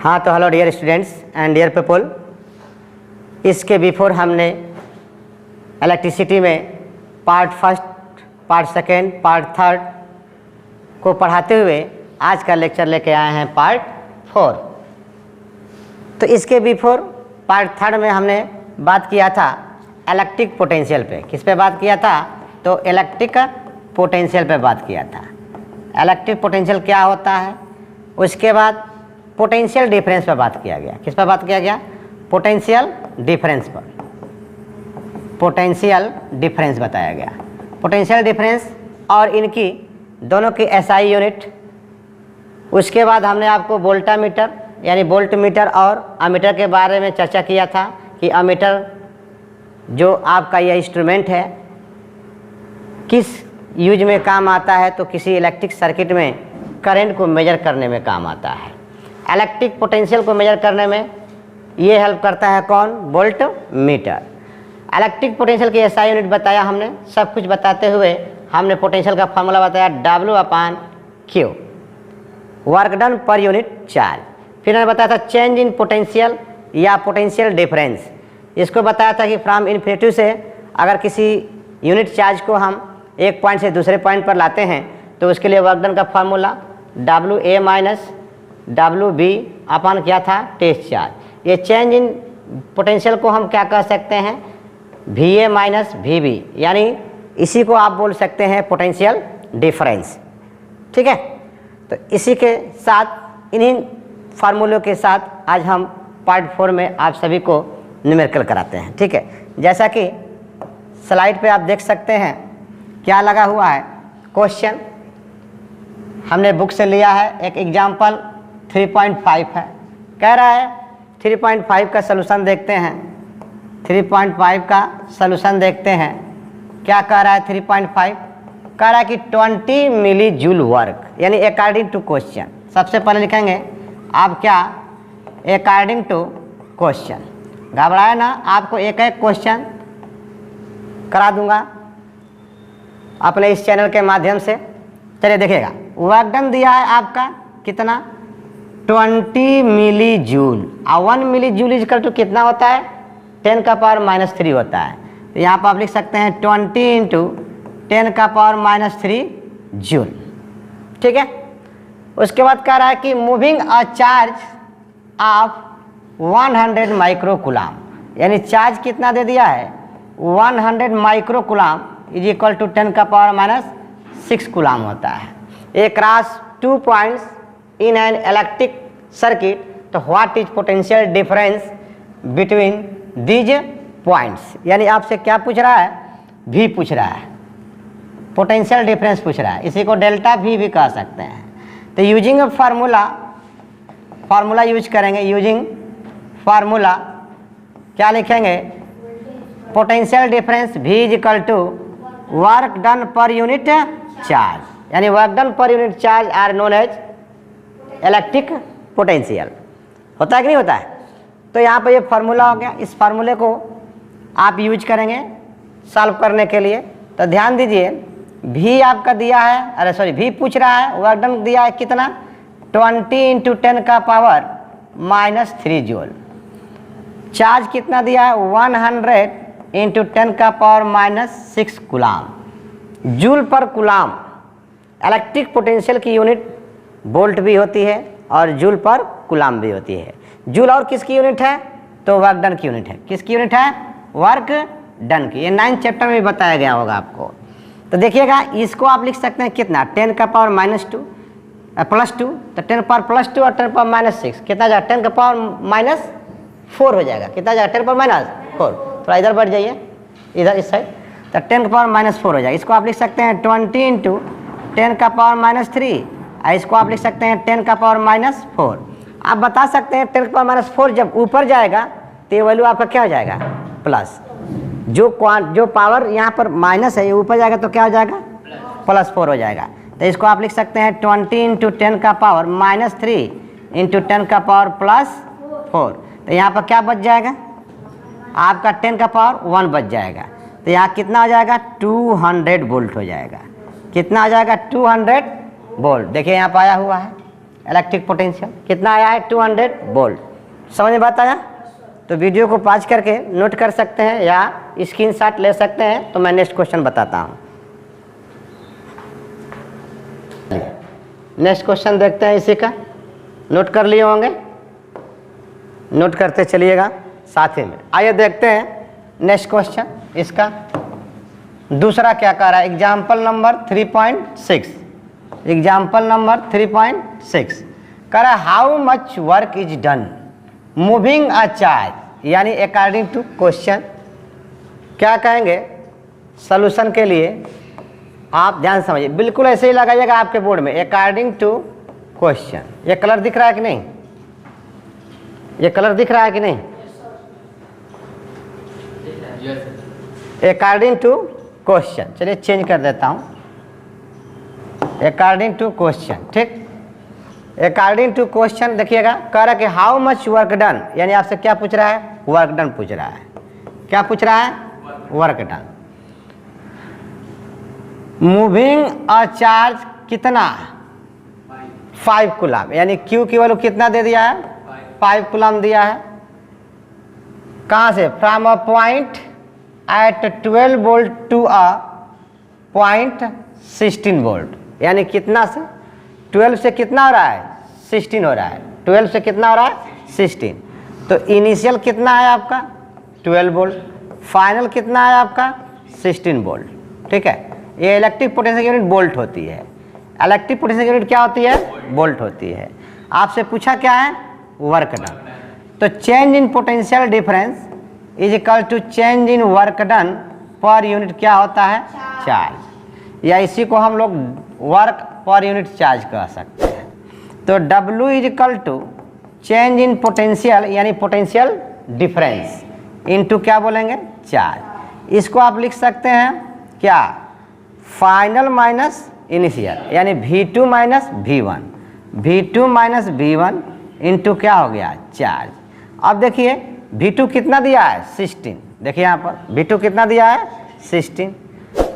हाँ, तो hello dear students and dear people. इसके बिफोर हमने इलेक्ट्रिसिटी में part first, part second, part third को पढ़ाते हुए आज का लेक्चर लेके आए हैं पार्ट 4। तो इसके बिफोर पार्ट थर्ड में हमने बात किया था इलेक्ट्रिक पोटेंशियल पे। किस पे बात किया था? तो इलेक्ट्रिक पोटेंशियल पे बात किया था। इलेक्ट्रिक पोटेंशियल क्या होता है, उसके बाद पोटेंशियल डिफरेंस पर बात किया गया। किस पर बात किया गया? पोटेंशियल डिफरेंस पर। पोटेंशियल डिफरेंस बताया गया। पोटेंशियल डिफरेंस और इनकी दोनों की एसआई यूनिट। उसके बाद हमने आपको वोल्टामीटर यानी वोल्ट मीटर और अमीटर के बारे में चर्चा किया था कि अमीटर जो आपका यह इंस्ट्रूमेंट है किस यूज में काम आता है, तो किसी इलेक्ट्रिक सर्किट में करंट को मेजर करने में काम आता है। इलेक्ट्रिक पोटेंशियल को मेजर करने में ये हेल्प करता है कौन? Volt meter. इलेक्ट्रिक पोटेंशियल की एसआई यूनिट बताया हमने। सब कुछ बताते हुए हमने पोटेंशियल का फार्मूला बताया W/Q, work done per unit charge. फिर हमने बताया था चेंज इन पोटेंशियल या पोटेंशियल डिफरेंस। इसको बताया था कि फ्रॉम इन्फिनिटी से अगर किसी यूनिट चार्ज को हम एक पॉइंट से दूसरे पॉइंट पर लाते हैं तो उसके लिए वर्क डन का फार्मूला WA - WB अपन क्या था? Test charge. ये चेंज इन पोटेंशियल को हम क्या कह सकते हैं? VA - VB, यानी इसी को आप बोल सकते हैं पोटेंशियल डिफरेंस। ठीक है, तो इसी के साथ इन्हीं फार्मूलों के साथ आज हम पार्ट 4 में आप सभी को न्यूमेरिकल कराते हैं। ठीक है, जैसा कि स्लाइड पे आप देख सकते हैं क्या लगा हुआ है क्वेश्चन। हमने बुक से लिया है। एक एग्जाम्पल 3.5 है। कह रहा है 3.5 का सलूशन देखते हैं। 3.5 का सलूशन देखते हैं। क्या कह रहा है? 3.5 कह रहा है कि 20 मिली जूल वर्क, यानी अकॉर्डिंग टू क्वेश्चन। सबसे पहले लिखेंगे आप क्या? According to question. घबराए ना, आपको एक एक क्वेश्चन करा दूंगा अपने इस चैनल के माध्यम से। चलिए देखिएगा, वर्क डन दिया है आपका कितना? 20 milli joule. 1 millijoule is equal to कितना होता है? 10⁻³ होता है। तो यहाँ पर आप लिख सकते हैं 20 × 10⁻³ जूल। ठीक है, उसके बाद कह रहा है कि moving a charge of 100 microcoulomb, यानी चार्ज कितना दे दिया है? 100 microcoulomb is equal to 10⁻⁶ coulomb होता है। Across 2 points in an electric circuit, तो what is potential difference between these points, यानी आपसे क्या पूछ रहा है? भी पूछ रहा है, पोटेंशियल डिफरेंस पूछ रहा है। इसी को डेल्टा भी कह सकते हैं। तो यूजिंग फार्मूला यूज करेंगे। यूजिंग फार्मूला क्या लिखेंगे? Potential difference V is equal to work done per unit charge, यानी work done per unit charge are known as electric potential. होता है कि नहीं होता है? तो यहाँ पर ये फार्मूला हो गया। इस फार्मूले को आप यूज करेंगे सॉल्व करने के लिए। तो ध्यान दीजिए, V आपका दिया है, अरे सॉरी V पूछ रहा है, वर्क डन दिया है कितना? 20 × 10⁻³ जूल। चार्ज कितना दिया है? 100 × 10⁻⁶ कूलाम। जूल पर कूलाम। इलेक्ट्रिक पोटेंशियल की यूनिट वोल्ट भी होती है और जूल पर कूलाम भी होती है। जूल और किसकी यूनिट है? तो वर्क डन की यूनिट है। किसकी यूनिट है? वर्क डन की। ये 9th चैप्टर में बताया गया होगा आपको। तो देखिएगा, इसको आप लिख सकते हैं कितना? 10⁻² +2, तो 10⁻+2 और 10⁻⁶ कितना जाएगा? 10⁻⁴ हो जाएगा। कितना जाएगा? 10⁻⁴। थोड़ा इधर बढ़ जाइए, इधर इस साइड। तो 10⁻⁴ हो जाएगा। इसको आप लिख सकते हैं 20 × 10⁻³ और इसको आप लिख सकते हैं 10⁻⁴। आप बता सकते हैं 10⁻⁴ जब ऊपर जाएगा तो ये वैल्यू आपका क्या हो जाएगा? प्लस। जो पावर यहाँ पर माइनस है ये ऊपर जाएगा तो क्या हो जाएगा? +4 हो जाएगा। तो इसको आप लिख सकते हैं 20 × 10⁻³ × 10⁻+4। तो यहाँ पर क्या बच जाएगा? आपका 10⁻1 बच जाएगा। तो यहाँ कितना हो जाएगा? 200 वोल्ट हो जाएगा। कितना आ जाएगा? 200 वोल्ट। देखिए यहाँ पर आया हुआ है इलेक्ट्रिक पोटेंशियल कितना आया है 200 वोल्ट। समझ में बात आया? तो वीडियो को पॉज करके नोट कर सकते हैं या स्क्रीनशॉट ले सकते हैं। तो मैं नेक्स्ट क्वेश्चन बताता हूँ। नेक्स्ट क्वेश्चन देखते हैं, इसी का नोट कर लिए होंगे, नोट करते चलिएगा साथ ही में। आइए देखते हैं नेक्स्ट क्वेश्चन। इसका दूसरा क्या कह रहा है, एग्जाम्पल नंबर 3.6। एग्जाम्पल नंबर 3.6 कह रहा है how much work is done moving a charge, यानी अकॉर्डिंग टू क्वेश्चन। क्या कहेंगे सॉल्यूशन के लिए, आप ध्यान समझिए, बिल्कुल ऐसे ही लगाइएगा आपके बोर्ड में, अकॉर्डिंग टू क्वेश्चन। ये कलर दिख रहा है कि नहीं? ये कलर दिख रहा है कि नहीं? According to question. चलिए चेंज कर देता हूं, अकॉर्डिंग टू क्वेश्चन। ठीक, अकॉर्डिंग टू क्वेश्चन देखिएगा, कह रहा है कि हाउ मच वर्क डन, यानी आपसे क्या पूछ रहा है? वर्क डन पूछ रहा है। क्या पूछ रहा है? Work done. Moving a charge कितना? 5 कूलम, यानी क्यू की वैल्यू कितना दे दिया है? 5 कूलम दिया है। कहाँ से? From a point at 12 volt to a point 16 volt, यानी कितना से? 12 से कितना हो रहा है? 16 हो रहा है। 12 से कितना हो रहा है? 16। तो इनिशियल कितना है आपका? 12 वोल्ट। फाइनल कितना है आपका? 16 वोल्ट। ठीक है, ये इलेक्ट्रिक पोटेंशियल यूनिट वोल्ट होती है। इलेक्ट्रिक पोटेंशियल यूनिट क्या होती है? वोल्ट होती है। आपसे पूछा क्या है? Work done. तो change in potential difference is equal to change in work done per unit क्या होता है? चार्ज, या इसी को हम लोग वर्क पर यूनिट चार्ज कह सकते हैं। तो W is equal to change in potential, यानी पोटेंशियल डिफरेंस, इनटू क्या बोलेंगे? चार्ज। इसको आप लिख सकते हैं क्या? फाइनल माइनस इनिशियल, यानी V2 minus V1, V2 minus V1 into क्या हो गया? चार्ज। अब देखिए V2 कितना दिया है? 16। देखिए यहाँ पर V2 कितना दिया है? 16,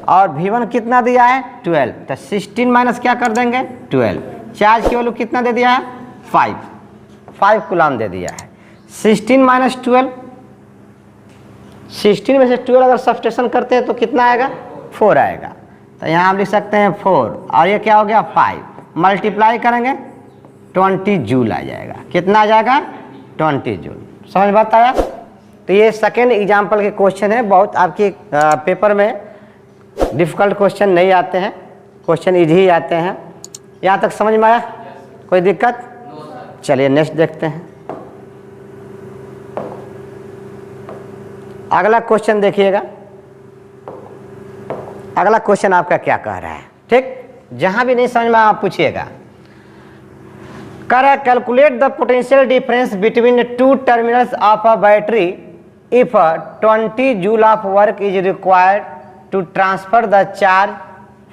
और V1 कितना दिया है? 12। तो 16 माइनस क्या कर देंगे? 12। चार्ज की वैल्यू कितना दे दिया है? 5 कूलम दे दिया है। 16 माइनस 12, 16 में से 12 अगर सब्सट्रैक्शन करते हैं तो कितना आएगा? 4 आएगा। तो यहाँ हम लिख सकते हैं 4, और ये क्या हो गया? 5। मल्टीप्लाई करेंगे 20 जूल आ जाएगा। कितना आ जाएगा? 20 जूल। समझ बात आया? तो ये सेकेंड एग्जाम्पल के क्वेश्चन है। बहुत आपके पेपर में डिफ़िकल्ट क्वेश्चन नहीं आते हैं, क्वेश्चन इजी ही आते हैं। यहाँ तक समझ में आया? कोई दिक्कत? चलिए नेक्स्ट देखते हैं। अगला क्वेश्चन देखिएगा। अगला क्वेश्चन आपका क्या कह रहा है? ठीक, जहां भी नहीं समझ में आप पूछिएगा। कह रहा है calculate the potential difference between two terminals of a battery if 20 joule of work is required to transfer the charge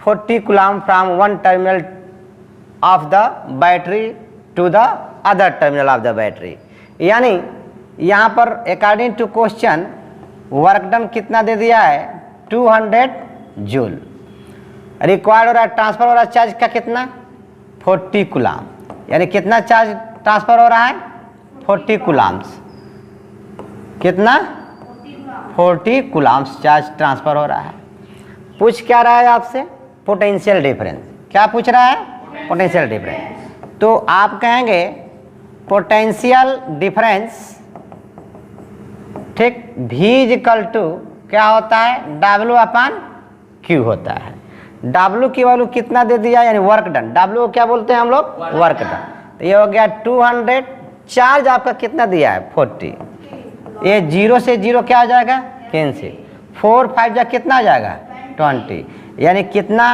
40 coulomb from one terminal of the battery to the other terminal of the battery. यानी यहाँ पर according to question work done कितना दे दिया है? 200 joule. Required हो रहा है, ट्रांसफर हो रहा है चार्ज का कितना? 40 कूलम, यानी कितना चार्ज ट्रांसफर हो रहा है? 40 कूलम्स। कितना? 40 कूलम्स चार्ज ट्रांसफर हो रहा है। पूछ क्या रहा है आपसे? Potential difference. क्या पूछ रहा है? Potential difference. तो आप कहेंगे पोटेंशियल डिफरेंस, ठीक, V इज इक्वल टू क्या होता है? W/Q होता है। W की वैल्यू कितना दे दिया? यानी वर्क डन। W को क्या बोलते हैं हम लोग? Work done. तो ये हो गया 200। चार्ज आपका कितना दिया है? 40। ये 0 से 0 क्या आ जाएगा? कैंसिल। 4 5 जा कितना आ जाएगा? 20। यानी कितना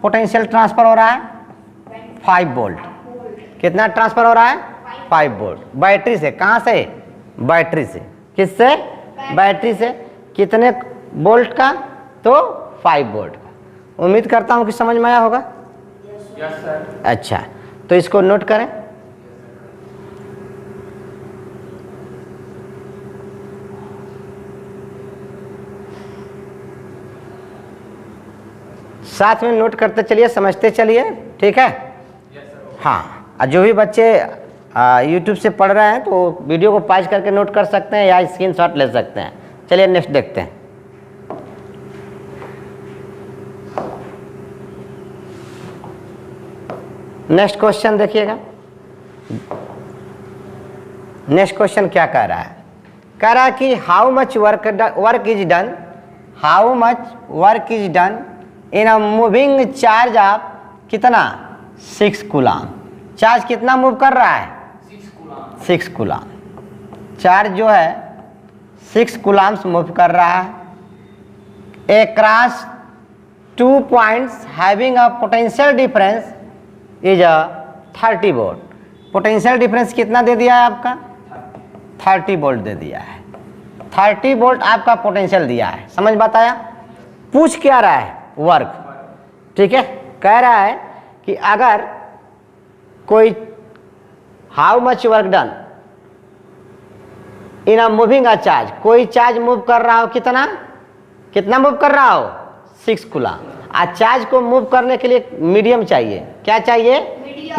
पोटेंशियल ट्रांसफर हो रहा है? 5 वोल्ट। कितना ट्रांसफर हो रहा है? 5 वोल्ट। बैटरी से। कहाँ से? बैटरी से। किससे? बैटरी से। कितने वोल्ट का? तो 5 वोल्ट का। उम्मीद करता हूँ कि समझ में आया होगा। Yes sir. अच्छा, तो इसको नोट करें। साथ में नोट करते चलिए, समझते चलिए, ठीक है? Yes sir. हाँ, और जो भी बच्चे यूट्यूब से पढ़ रहे हैं तो वीडियो को पॉज करके नोट कर सकते हैं या स्क्रीनशॉट ले सकते हैं। चलिए नेक्स्ट देखते हैं। नेक्स्ट क्वेश्चन देखिएगा। नेक्स्ट क्वेश्चन क्या कह रहा है? कह रहा है कि how much work is done, how much work is done in a moving charge of कितना 6 कूलाम। चार्ज कितना मूव कर रहा है? 6 कूलाम। चार्ज जो है 6 कूलाम्स मूव कर रहा है। Across 2 points having a potential difference is a 30 volt. पोटेंशियल डिफरेंस कितना दे दिया है आपका? 30 वोल्ट दे दिया है। 30 वोल्ट आपका पोटेंशियल दिया है। समझ बताया? पूछ क्या रहा है? वर्क। ठीक है, कह रहा है कि अगर कोई how much work done in a moving a charge, कोई चार्ज मूव कर रहा हो कितना मूव कर रहा हो 6 कूलाम। आज चार्ज को मूव करने के लिए मीडियम चाहिए। क्या चाहिए?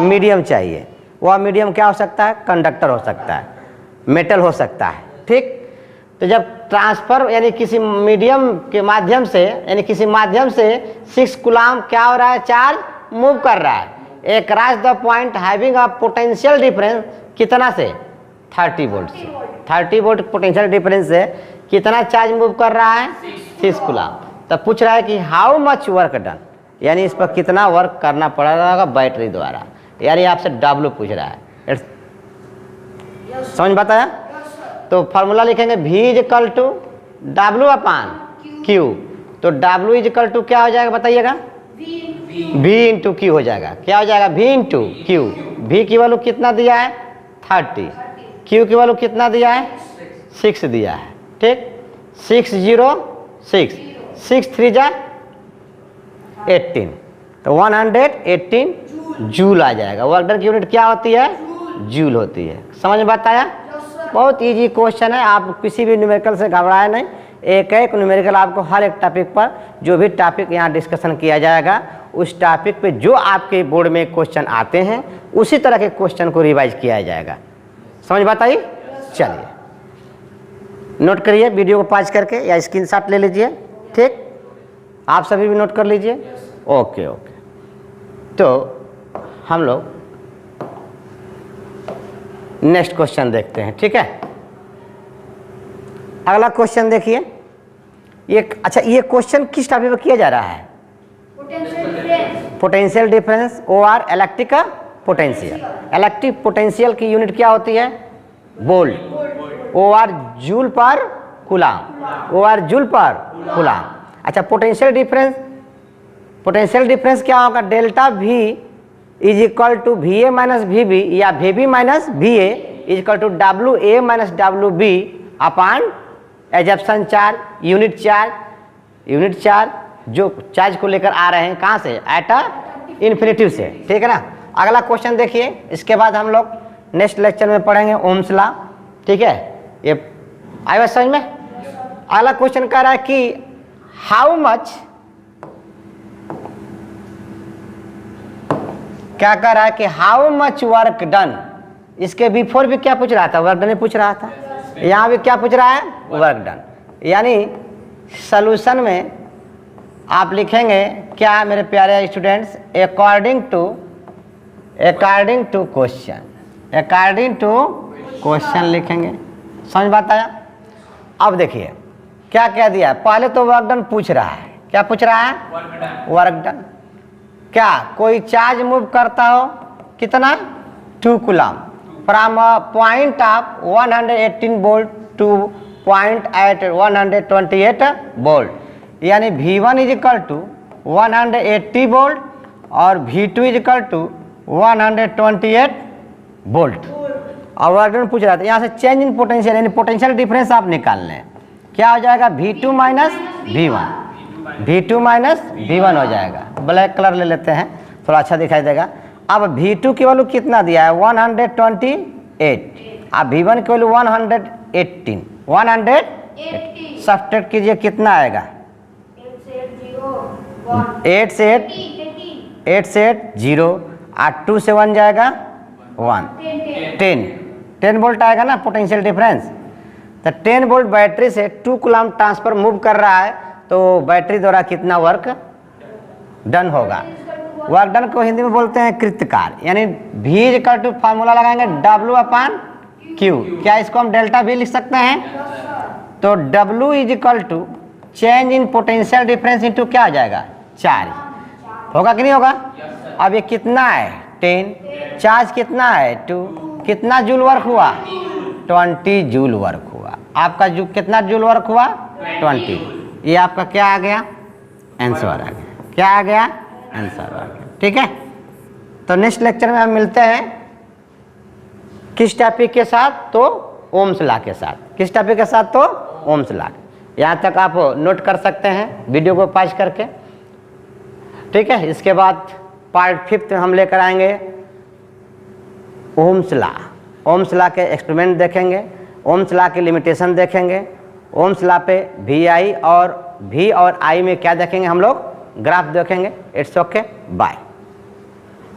मीडियम चाहिए। वह मीडियम क्या हो सकता है? कंडक्टर हो सकता है, मेटल हो सकता है। ठीक, तो जब ट्रांसफर यानी किसी मीडियम के माध्यम से यानी किसी माध्यम से 6 कूलाम क्या हो रहा है? चार्ज मूव कर रहा है। Across the point having a potential difference कितना से? 30 वोल्ट से। 30 वोल्ट पोटेंशियल डिफरेंस से कितना चार्ज मूव कर रहा है? 6 कूलाम। तब पूछ रहा है कि हाउ मच वर्क डन, यानी इस पर कितना वर्क करना पड़ेगा बैटरी द्वारा, यानी आपसे W पूछ रहा है। समझ बताया? तो फॉर्मूला लिखेंगे V is equal to W upon Q। तो W इजकल टू क्या हो जाएगा बताइएगा? V इंटू Q हो जाएगा। क्या हो जाएगा? V into Q। V की वैल्यू कितना दिया है? 30। Q की वैल्यू कितना दिया है? 6 दिया है। ठीक, 6 0 6 6 3 जा 18, तो 118 जूल आ जाएगा। वर्क डन की यूनिट क्या होती है? जूल होती है। समझ में बात आया? बहुत इजी क्वेश्चन है, आप किसी भी न्यूमेरिकल से घबराए नहीं। एक एक न्यूमेरिकल आपको हर एक टॉपिक पर, जो भी टॉपिक यहाँ डिस्कशन किया जाएगा उस टॉपिक पे जो आपके बोर्ड में क्वेश्चन आते हैं उसी तरह के क्वेश्चन को रिवाइज किया जाएगा। समझ बात आई? चलिए नोट करिए, वीडियो को पॉज करके या स्क्रीनशॉट ले लीजिए। ठीक, आप सभी भी नोट कर लीजिए। ओके ओके, तो हम लोग नेक्स्ट क्वेश्चन देखते हैं। ठीक है, अगला क्वेश्चन देखिए। ये अच्छा, ये क्वेश्चन किस टॉपिक पर किया जा रहा है? पोटेंशियल डिफरेंस और इलेक्ट्रिक पोटेंशियल। इलेक्ट्रिक पोटेंशियल की यूनिट क्या होती है? वोल्ट। और जूल पर कूलाम। और जूल पर कूलाम। अच्छा, पोटेंशियल डिफरेंस क्या होगा? Delta V is equal to VA minus VB या VB minus VA is equal to WA minus WB upon एजप्शन चार्ज, यूनिट चार्ज जो चार्ज को लेकर आ रहे हैं कहाँ से? एट इन्फिनिटिव से। ठीक है ना। अगला क्वेश्चन देखिए, इसके बाद हम लोग नेक्स्ट लेक्चर में पढ़ेंगे ओम्स लॉ। ठीक है, ये आया समझ में? अगला क्वेश्चन कह रहा है कि हाउ मच, क्या कह रहा है कि हाउ मच वर्क डन। इसके बिफोर भी क्या पूछ रहा था? वर्क डन पूछ रहा था। यहाँ भी क्या पूछ रहा है? Work done. यानी सॉल्यूशन में आप लिखेंगे क्या मेरे प्यारे स्टूडेंट्स? अकॉर्डिंग टू क्वेश्चन लिखेंगे। समझ बात आया? अब देखिए क्या कह दिया। पहले तो वर्क डन पूछ रहा है। क्या पूछ रहा है? Work done. क्या कोई चार्ज मूव करता हो कितना? 2 coulomb from a point of 118 volt to point at 128 volt, यानी V1 is equal to 180 volt और V2 is equal to 128 volt. और वर्क डन पूछ रहा था। यहाँ से चेंज इन पोटेंशियल यानी पोटेंशियल डिफरेंस आप निकाल लें। क्या हो जाएगा? V2 माइनस V1 हो जाएगा। ब्लैक कलर ले लेते हैं, थोड़ा अच्छा दिखाई देगा। अब V2 की वैल्यू कितना दिया है? 128। अब V1 की वैल्यू 118 सब्ट्रैक्ट कीजिए, कितना आएगा? 8 से 8 0 और 2 से 1 जाएगा 1 10 वोल्ट आएगा ना पोटेंशियल डिफरेंस। तो 10 वोल्ट बैटरी से 2 कूलम ट्रांसफर मूव कर रहा है, तो बैटरी द्वारा कितना वर्क डन होगा। वर्क डन को हिंदी में बोलते हैं कृत्यकार्य, यानी V इक्वल टू फार्मूला लगाएंगे W/Q। क्या इसको हम डेल्टा V लिख सकते हैं? तो W is equal to change in potential difference into क्या आ जाएगा, चार्ज। होगा कि नहीं होगा? अब ये कितना है 10, चार्ज कितना है 2, कितना जूल वर्क हुआ 20 जूल वर्क हुआ। आपका कितना जूल वर्क हुआ 20। ये आपका क्या आ गया, आंसर आ गया। क्या आ गया, आंसर आ गया। ठीक है, तो नेक्स्ट लेक्चर में हम मिलते हैं किस टॉपिक के साथ, तो ओम्स लॉ के साथ। किस टॉपिक के साथ, तो ओम्स लॉ। यहाँ तक आप नोट कर सकते हैं वीडियो को पॉज करके। ठीक है, इसके बाद पार्ट 5 हम लेकर आएंगे ओम्स लॉ। ओम्स लॉ के एक्सपेरिमेंट देखेंगे, ओम्स लॉ की लिमिटेशन देखेंगे, ओम्स लॉ पे V और I में क्या देखेंगे हम लोग, ग्राफ देखेंगे। It's okay, bye.